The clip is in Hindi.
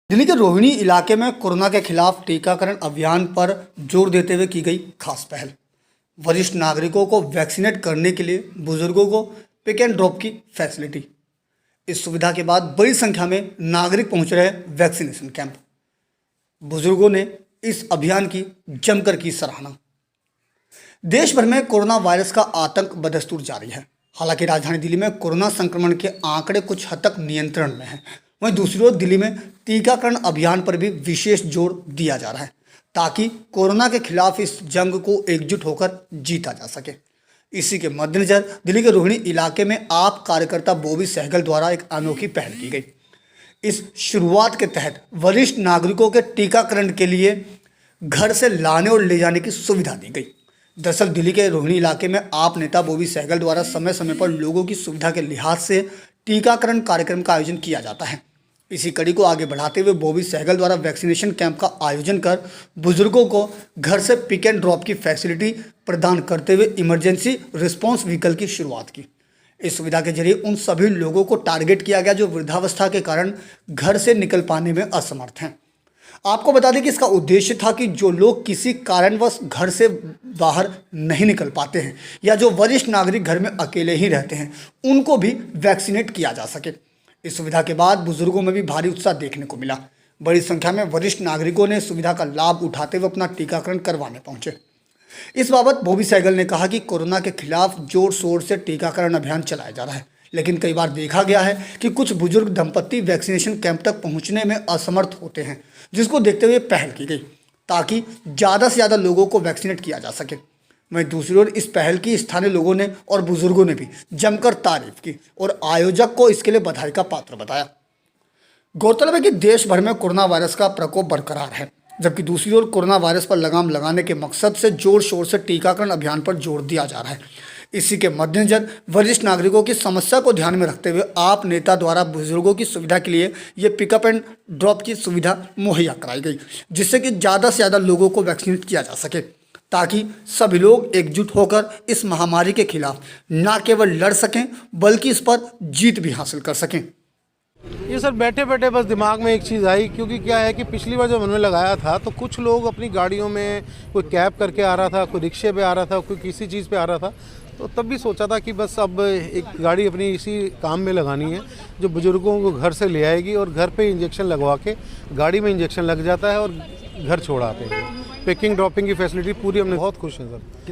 दिल्ली के रोहिणी इलाके में कोरोना के खिलाफ टीकाकरण अभियान पर जोर देते हुए की गई खास पहल। वरिष्ठ नागरिकों को वैक्सीनेट करने के लिए बुजुर्गों को पिक एंड ड्रॉप की फैसिलिटी। इस सुविधा के बाद बड़ी संख्या में नागरिक पहुंच रहे वैक्सीनेशन कैंप। बुजुर्गों ने इस अभियान की जमकर की सराहना। देश भर में कोरोना वायरस का आतंक बदस्तूर जारी है। हालांकि राजधानी दिल्ली में कोरोना संक्रमण के आंकड़े कुछ हद तक नियंत्रण में हैं। वहीं दूसरी ओर दिल्ली में टीकाकरण अभियान पर भी विशेष जोर दिया जा रहा है ताकि कोरोना के खिलाफ इस जंग को एकजुट होकर जीता जा सके। इसी के मद्देनजर दिल्ली के रोहिणी इलाके में आप कार्यकर्ता बॉबी सहगल द्वारा एक अनोखी पहल की गई। इस शुरुआत के तहत वरिष्ठ नागरिकों के टीकाकरण के लिए घर से लाने और ले जाने की सुविधा दी गई। दरअसल दिल्ली के रोहिणी इलाके में आप नेता बॉबी सहगल द्वारा समय समय पर लोगों की सुविधा के लिहाज से टीकाकरण कार्यक्रम का आयोजन किया जाता है। इसी कड़ी को आगे बढ़ाते हुए बॉबी सहगल द्वारा वैक्सीनेशन कैंप का आयोजन कर बुजुर्गों को घर से पिक एंड ड्रॉप की फैसिलिटी प्रदान करते हुए इमरजेंसी रिस्पांस व्हीकल की शुरुआत की। इस सुविधा के जरिए उन सभी लोगों को टारगेट किया गया जो वृद्धावस्था के कारण घर से निकल पाने में असमर्थ हैं। आपको बता दें कि इसका उद्देश्य था कि जो लोग किसी कारणवश घर से बाहर नहीं निकल पाते हैं या जो वरिष्ठ नागरिक घर में अकेले ही रहते हैं उनको भी वैक्सीनेट किया जा सके। इस सुविधा के बाद बुजुर्गों में भी भारी उत्साह देखने को मिला। बड़ी संख्या में वरिष्ठ नागरिकों ने सुविधा का लाभ उठाते हुए अपना टीकाकरण करवाने पहुंचे। इस बाबत बॉबी सहगल ने कहा कि कोरोना के खिलाफ जोर शोर से टीकाकरण अभियान चलाया जा रहा है, लेकिन कई बार देखा गया है कि कुछ बुजुर्ग दंपत्ति वैक्सीनेशन कैंप तक पहुंचने में असमर्थ होते हैं, जिसको देखते हुए पहल की गई ताकि ज़्यादा से ज़्यादा लोगों को वैक्सीनेट किया जा सके। वहीं दूसरी ओर इस पहल की स्थानीय लोगों ने और बुजुर्गों ने भी जमकर तारीफ की और आयोजक को इसके लिए बधाई का पात्र बताया। गौरतलब है कि देश भर में कोरोना वायरस का प्रकोप बरकरार है, जबकि दूसरी ओर कोरोना वायरस पर लगाम लगाने के मकसद से जोर शोर से टीकाकरण अभियान पर जोर दिया जा रहा है। इसी के मद्देनजर वरिष्ठ नागरिकों की समस्या को ध्यान में रखते हुए आप नेता द्वारा बुजुर्गों की सुविधा के लिए ये पिकअप एंड ड्रॉप की सुविधा मुहैया कराई गई, जिससे कि ज़्यादा से ज़्यादा लोगों को वैक्सीनेट किया जा सके ताकि सभी लोग एकजुट होकर इस महामारी के खिलाफ न केवल लड़ सकें बल्कि इस पर जीत भी हासिल कर सकें। ये सर बैठे बैठे बस दिमाग में एक चीज़ आई, क्योंकि क्या है कि पिछली बार जब हमने लगाया था तो कुछ लोग अपनी गाड़ियों में कोई कैब करके आ रहा था, कोई रिक्शे पे आ रहा था, कोई किसी चीज़ पे आ रहा था। तो तब भी सोचा था कि बस अब एक गाड़ी अपनी इसी काम में लगानी है जो बुज़ुर्गों को घर से ले आएगी और घर पे इंजेक्शन लगवा के गाड़ी में इंजेक्शन लग जाता है और घर छोड़ आते हैं। पिकिंग ड्रॉपिंग की फैसिलिटी पूरी हमने बहुत खुश हैं सर।